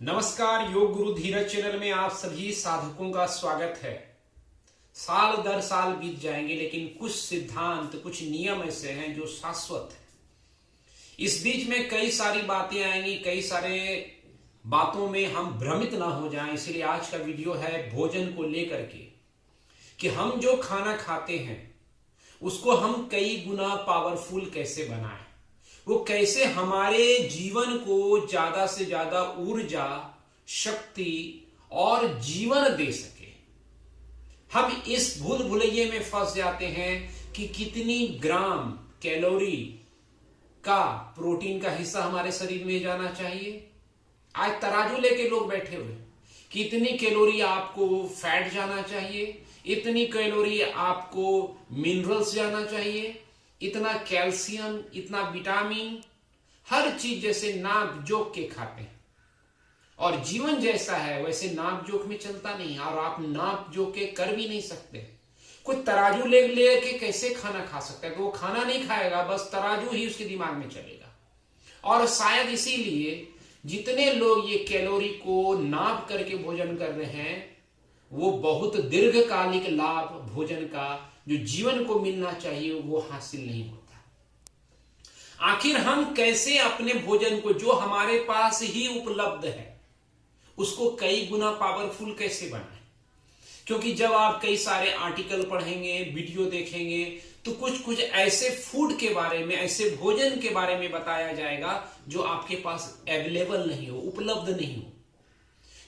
नमस्कार, योग गुरु धीरज चैनल में आप सभी साधकों का स्वागत है। साल दर साल बीत जाएंगे, लेकिन कुछ सिद्धांत, कुछ नियम ऐसे हैं जो शाश्वत है। इस बीच में कई सारी बातें आएंगी, कई सारे बातों में हम भ्रमित ना हो जाएं, इसलिए आज का वीडियो है भोजन को लेकर के कि हम जो खाना खाते हैं उसको हम कई गुना पावरफुल कैसे बनाएं, वो कैसे हमारे जीवन को ज्यादा से ज्यादा ऊर्जा, शक्ति और जीवन दे सके। हम इस भूल भुलैये में फंस जाते हैं कि कितनी ग्राम कैलोरी का प्रोटीन का हिस्सा हमारे शरीर में जाना चाहिए। आज तराजू लेके लोग बैठे हुए, कितनी कैलोरी आपको फैट जाना चाहिए, इतनी कैलोरी आपको मिनरल्स जाना चाहिए, इतना कैल्शियम, इतना विटामिन, हर चीज जैसे नाप जोक के खाते हैं। और जीवन जैसा है वैसे नाप जोक में चलता नहीं, और आप नाप जोक के कर भी नहीं सकते। कोई तराजू ले के कैसे खाना खा सकता है? तो वो खाना नहीं खाएगा, बस तराजू ही उसके दिमाग में चलेगा। और शायद इसीलिए जितने लोग ये कैलोरी को नाप करके भोजन कर रहे हैं, वो बहुत दीर्घकालिक लाभ भोजन का जो जीवन को मिलना चाहिए वो हासिल नहीं होता। आखिर हम कैसे अपने भोजन को जो हमारे पास ही उपलब्ध है उसको कई गुना पावरफुल कैसे बनाएं? क्योंकि जब आप कई सारे आर्टिकल पढ़ेंगे, वीडियो देखेंगे, तो कुछ ऐसे फूड के बारे में, ऐसे भोजन के बारे में बताया जाएगा जो आपके पास अवेलेबल नहीं हो, उपलब्ध नहीं हो।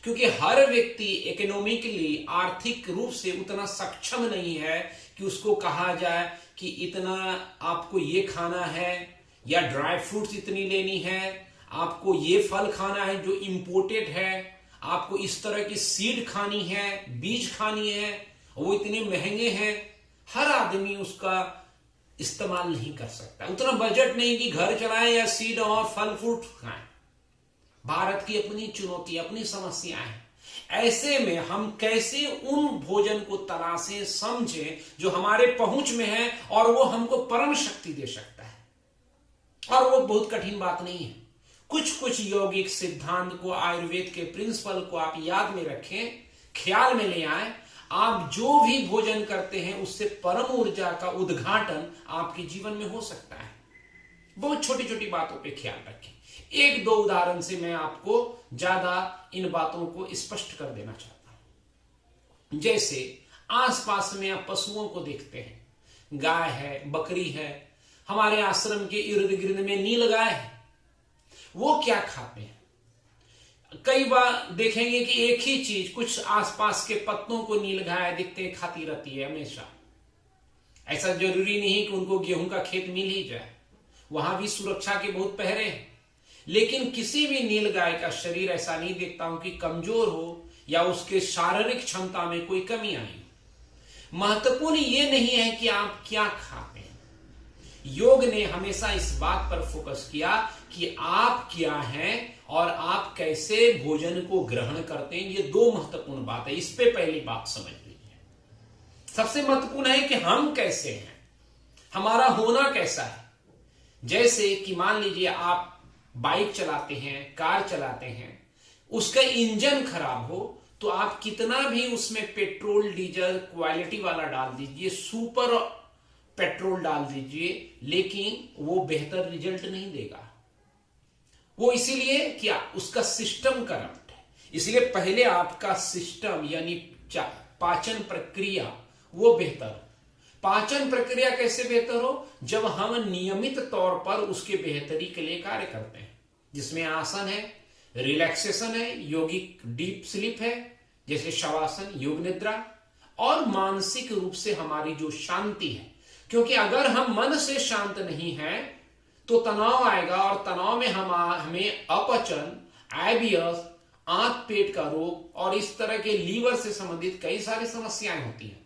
क्योंकि हर व्यक्ति इकोनॉमिकली, आर्थिक रूप से उतना सक्षम नहीं है कि उसको कहा जाए कि इतना आपको ये खाना है, या ड्राई फ्रूट्स इतनी लेनी है, आपको ये फल खाना है जो इंपोर्टेड है, आपको इस तरह की सीड खानी है, बीज खानी है, वो इतने महंगे हैं। हर आदमी उसका इस्तेमाल नहीं कर सकता, उतना बजट नहीं कि घर चलाएं या सीड और फल फ्रूट खाएं। भारत की अपनी चुनौती, अपनी समस्याएं हैं। ऐसे में हम कैसे उन भोजन को तलाशें, समझें जो हमारे पहुंच में है और वो हमको परम शक्ति दे सकता है। और वो बहुत कठिन बात नहीं है। कुछ यौगिक सिद्धांत को, आयुर्वेद के प्रिंसिपल को आप याद में रखें, ख्याल में ले आए। आप जो भी भोजन करते हैं उससे परम ऊर्जा का उद्घाटन आपके जीवन में हो सकता है। बहुत छोटी छोटी बातों पे ख्याल रखें। एक दो उदाहरण से मैं आपको ज्यादा इन बातों को स्पष्ट कर देना चाहता हूं। जैसे आसपास में आप पशुओं को देखते हैं, गाय है, बकरी है, हमारे आश्रम के इर्द गिर्द में नीलगाय है। वो क्या खाते हैं? कई बार देखेंगे कि एक ही चीज, कुछ आसपास के पत्तों को नीलगाय दिखते हैं, खाती रहती है हमेशा। ऐसा जरूरी नहीं कि उनको गेहूं का खेत मिल ही जाए, वहां भी सुरक्षा के बहुत पहरे हैं। लेकिन किसी भी नीलगाय का शरीर ऐसा नहीं देखता हूं कि कमजोर हो या उसके शारीरिक क्षमता में कोई कमी आई। महत्वपूर्ण ये नहीं है कि आप क्या खाते हैं। योग ने हमेशा इस बात पर फोकस किया कि आप क्या हैं और आप कैसे भोजन को ग्रहण करते हैं। ये दो महत्वपूर्ण बात है, इस पे पहली बात समझ लीजिए। सबसे महत्वपूर्ण है कि हम कैसे हैं, हमारा होना कैसा है। जैसे कि मान लीजिए आप बाइक चलाते हैं, कार चलाते हैं, उसका इंजन खराब हो तो आप कितना भी उसमें पेट्रोल, डीजल क्वालिटी वाला डाल दीजिए, सुपर पेट्रोल डाल दीजिए, लेकिन वो बेहतर रिजल्ट नहीं देगा। वो इसीलिए कि उसका सिस्टम करप्ट है। इसलिए पहले आपका सिस्टम यानी पाचन प्रक्रिया वो बेहतर। पाचन प्रक्रिया कैसे बेहतर हो? जब हम नियमित तौर पर उसके बेहतरी के लिए कार्य करते हैं, जिसमें आसन है, रिलैक्सेशन है, योगिक डीप स्लीप है जैसे शवासन, योग निद्रा, और मानसिक रूप से हमारी जो शांति है। क्योंकि अगर हम मन से शांत नहीं हैं तो तनाव आएगा, और तनाव में हमें अपचन, आईबिएस, आंत पेट का रोग और इस तरह के लीवर से संबंधित कई सारी समस्याएं होती हैं।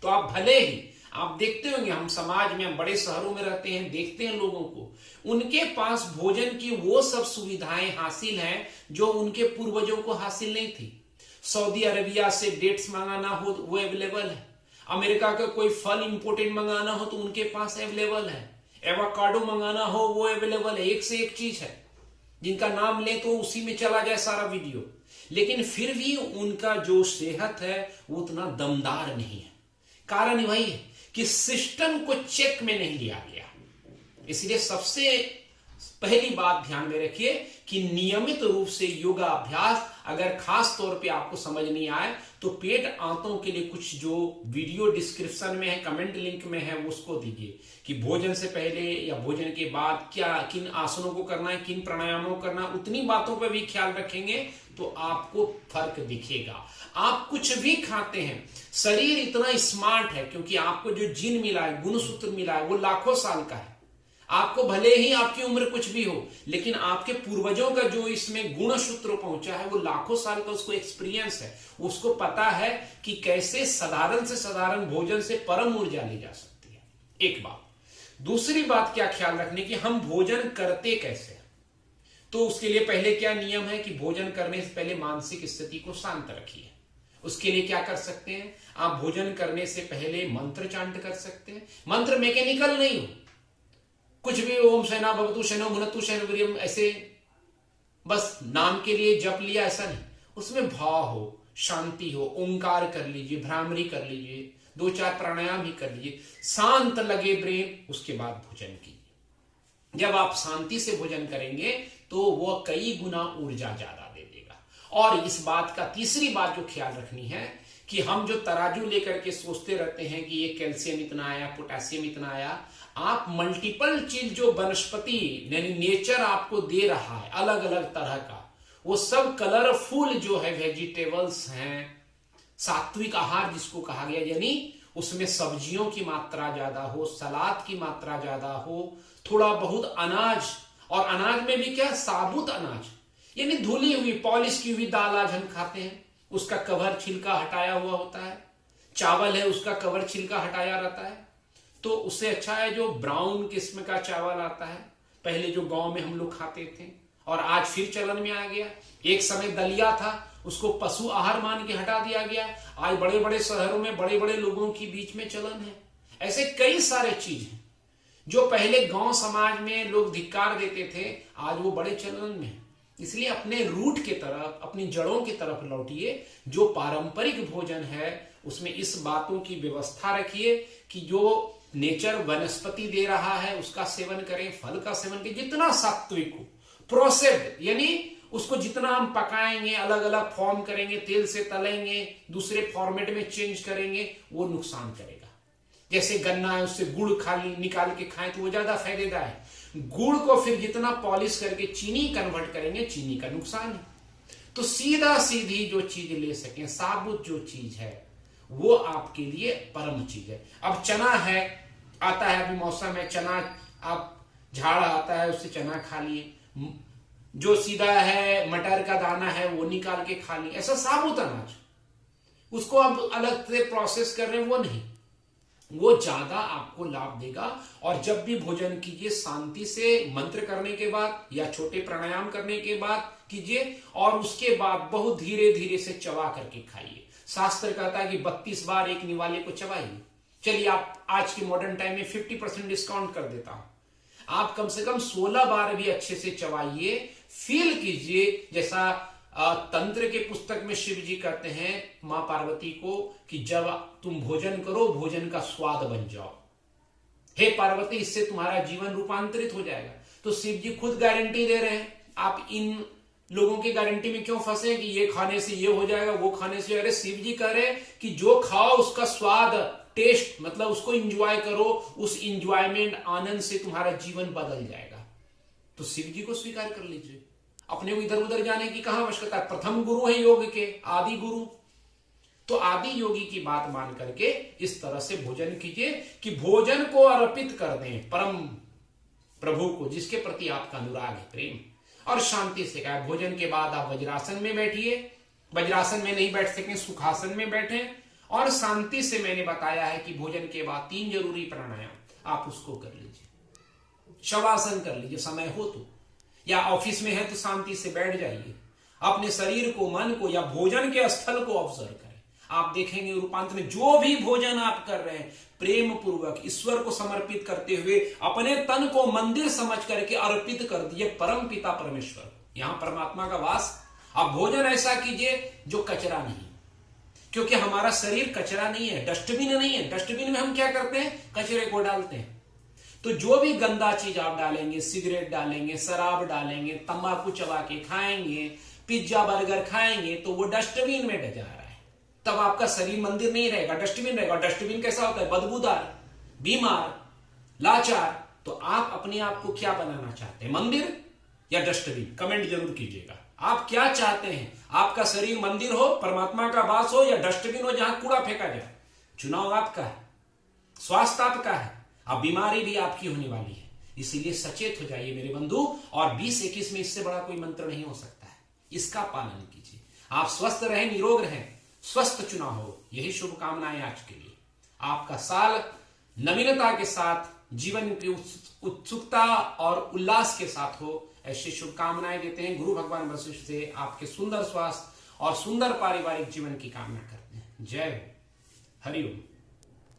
तो आप भले ही आप देखते होंगे, हम समाज में, हम बड़े शहरों में रहते हैं, देखते हैं लोगों को, उनके पास भोजन की वो सब सुविधाएं हासिल हैं जो उनके पूर्वजों को हासिल नहीं थी। सऊदी अरेबिया से डेट्स मंगाना हो तो वो अवेलेबल है, अमेरिका का कोई फल इंपोर्टेड मंगाना हो तो उनके पास अवेलेबल है, एवोकाडो मंगाना हो वो अवेलेबल है, एक से एक चीज है। जिनका नाम ले तो उसी में चला जाए सारा वीडियो, लेकिन फिर भी उनका जो सेहत है वो उतना दमदार नहीं है। कारण वही है कि सिस्टम को चेक में नहीं लिया गया। इसलिए सबसे पहली बात ध्यान में रखिए कि नियमित रूप से योगा अभ्यास, अगर खास तौर पे आपको समझ नहीं आए तो पेट आंतों के लिए कुछ जो वीडियो डिस्क्रिप्शन में है, कमेंट लिंक में है, उसको दीजिए कि भोजन से पहले या भोजन के बाद क्या किन आसनों को करना है, किन प्राणायामों को करना है, उतनी बातों पर भी ख्याल रखेंगे तो आपको फर्क दिखेगा। आप कुछ भी खाते हैं, शरीर इतना स्मार्ट है क्योंकि आपको जो जीन मिला है, गुणसूत्र मिला है, वो लाखों साल का है। आपको भले ही आपकी उम्र कुछ भी हो, लेकिन आपके पूर्वजों का जो इसमें गुणसूत्र पहुंचा है वो लाखों साल का उसको एक्सपीरियंस है। उसको पता है कि कैसे साधारण से साधारण भोजन से परम ऊर्जा ली जा सकती है। एक बात। दूसरी बात क्या ख्याल रखने की, हम भोजन करते कैसे हैं। तो उसके लिए पहले क्या नियम है कि भोजन करने से पहले मानसिक स्थिति को शांत रखिए। उसके लिए क्या कर सकते हैं, आप भोजन करने से पहले मंत्र चांट कर सकते हैं। मंत्र मैकेनिकल नहीं हो, कुछ भी ओम शैना भवतु शैनो भुनक्तु शैनो वीर्यम ऐसे बस नाम के लिए जप लिया, ऐसा नहीं। उसमें भाव हो, शांति हो, ओंकार कर लीजिए, भ्रामरी कर लीजिए, 2-4 प्राणायाम ही कर लीजिए, शांत लगे ब्रेन, उसके बाद भोजन कीजिए। जब आप शांति से भोजन करेंगे तो वह कई गुना ऊर्जा ज्यादा दे देगा। और इस बात का तीसरी बात जो ख्याल रखनी है कि हम जो तराजू लेकर के सोचते रहते हैं कि ये कैल्शियम इतना आया, पोटेशियम इतना आया, आप मल्टीपल चीज जो वनस्पति यानी नेचर आपको दे रहा है अलग अलग तरह का, वो सब कलरफुल जो है वेजिटेबल्स हैं, सात्विक आहार जिसको कहा गया, यानी उसमें सब्जियों की मात्रा ज्यादा हो, सलाद की मात्रा ज्यादा हो, थोड़ा बहुत अनाज, और अनाज में भी क्या, साबुत अनाज यानी धुली हुई पॉलिश की हुई दाल आज हम खाते हैं, उसका कवर छिलका हटाया हुआ होता है। चावल है उसका कवर छिलका हटाया रहता है। तो उससे अच्छा है जो ब्राउन किस्म का चावल आता है, पहले जो गांव में हम लोग खाते थे और आज फिर चलन में आ गया। एक समय दलिया था, उसको पशु आहार मान के हटा दिया गया, आज बड़े बड़े शहरों में बड़े बड़े लोगों के बीच में चलन है। ऐसे कई सारे चीज हैं जो पहले गांव समाज में लोग धिक्कार देते थे, आज वो बड़े चलन में है। इसलिए अपने रूट के तरफ, अपनी जड़ों की तरफ लौटिए। जो पारंपरिक भोजन है उसमें इस बातों की व्यवस्था रखिए कि जो नेचर वनस्पति दे रहा है उसका सेवन करें, फल का सेवन करें, जितना सात्विक हो। प्रोसेस्ड यानी उसको जितना हम पकाएंगे, अलग अलग फॉर्म करेंगे, तेल से तलेंगे, दूसरे फॉर्मेट में चेंज करेंगे, वो नुकसान करेगा। जैसे गन्ना है उससे गुड़ निकाल के खाएं तो वो ज्यादा फायदेदार है। गुड़ को फिर जितना पॉलिश करके चीनी कन्वर्ट करेंगे, चीनी का नुकसान है। तो सीधा सीधी जो चीज ले सकें, साबुत जो चीज है वो आपके लिए परम चीज है। अब चना है, आता है अभी मौसम है, चना आप झाड़ आता है उससे चना खा लिए, जो सीधा है मटर का दाना है वो निकाल के खा लिए, ऐसा साबुत अनाज उसको अब अलग से प्रोसेस कर रहे हैं, वो नहीं, वो ज्यादा आपको लाभ देगा। और जब भी भोजन कीजिए शांति से, मंत्र करने के बाद या छोटे प्राणायाम करने के बाद कीजिए, और उसके बाद बहुत धीरे धीरे से चबा करके खाइए। शास्त्र कहता है कि 32 बार एक निवाले को चबाइए। चलिए आप आज के मॉडर्न टाइम में 50% डिस्काउंट कर देता हूं, आप कम से कम 16 बार भी अच्छे से चबाइए, फील कीजिए। जैसा तंत्र के पुस्तक में शिव जी कहते हैं मां पार्वती को कि जब तुम भोजन करो, भोजन का स्वाद बन जाओ, हे पार्वती, इससे तुम्हारा जीवन रूपांतरित हो जाएगा। तो शिव जी खुद गारंटी दे रहे हैं, आप इन लोगों की गारंटी में क्यों फंसे कि ये खाने से ये हो जाएगा, वो खाने से। अरे शिव जी कह रहे हैं कि जो खाओ उसका स्वाद, टेस्ट, मतलब उसको इंजॉय करो, उस इंजॉयमेंट, आनंद से तुम्हारा जीवन बदल जाएगा। तो शिव जी को स्वीकार कर लीजिए, अपने को इधर उधर जाने की कहां आवश्यकता। प्रथम गुरु है योग के, आदि गुरु। तो आदि योगी की बात मान करके इस तरह से भोजन कीजिए कि भोजन को अर्पित कर दें परम प्रभु को, जिसके प्रति आपका अनुराग है, प्रेम। और शांति से कहा, भोजन के बाद आप वज्रासन में बैठिए, वज्रासन में नहीं बैठ सकें सुखासन में बैठे, और शांति से मैंने बताया है कि भोजन के बाद 3 जरूरी प्राणायाम आप उसको कर लीजिए। शवासन कर लीजिए समय हो तो, या ऑफिस में है तो शांति से बैठ जाइए, अपने शरीर को, मन को या भोजन के स्थल को ऑब्जर्व करें। आप देखेंगे रूपांतर में जो भी भोजन आप कर रहे हैं प्रेम पूर्वक ईश्वर को समर्पित करते हुए अपने तन को मंदिर समझ करके अर्पित कर दिए परम पिता परमेश्वर। यहां परमात्मा का वास। आप भोजन ऐसा कीजिए जो कचरा नहीं, क्योंकि हमारा शरीर कचरा नहीं है, डस्टबिन नहीं है। डस्टबिन में हम क्या करते हैं? कचरे को डालते हैं। तो जो भी गंदा चीज आप डालेंगे, सिगरेट डालेंगे, शराब डालेंगे, तंबाकू चबा के खाएंगे, पिज्जा बर्गर खाएंगे, तो वो डस्टबिन में जा रहा है। तब आपका शरीर मंदिर नहीं रहेगा, डस्टबिन रहेगा। डस्टबिन कैसा होता है? बदबूदार, बीमार, लाचार। तो आप अपने आप को क्या बनाना चाहते हैं, मंदिर या डस्टबिन? कमेंट जरूर कीजिएगा। आप क्या चाहते हैं? आपका शरीर मंदिर हो, परमात्मा का वास हो, या डस्टबिन हो जहां कूड़ा फेंका जाए? चुनाव आपका है, स्वास्थ्य आपका है, अब बीमारी भी आपकी होने वाली है। इसीलिए सचेत हो जाइए मेरे बंधु। और 2021 में इससे बड़ा कोई मंत्र नहीं हो सकता है, इसका पालन कीजिए। आप स्वस्थ रहें, निरोग रहें, स्वस्थ चुनाव हो, यही शुभकामनाएं आज के लिए। आपका साल नवीनता के साथ, जीवन की उत्सुकता और उल्लास के साथ हो, ऐसी शुभकामनाएं देते हैं। गुरु भगवान वशिष्ठ से आपके सुंदर स्वास्थ्य और सुंदर पारिवारिक जीवन की कामना करते हैं। जय हो, हरिओम।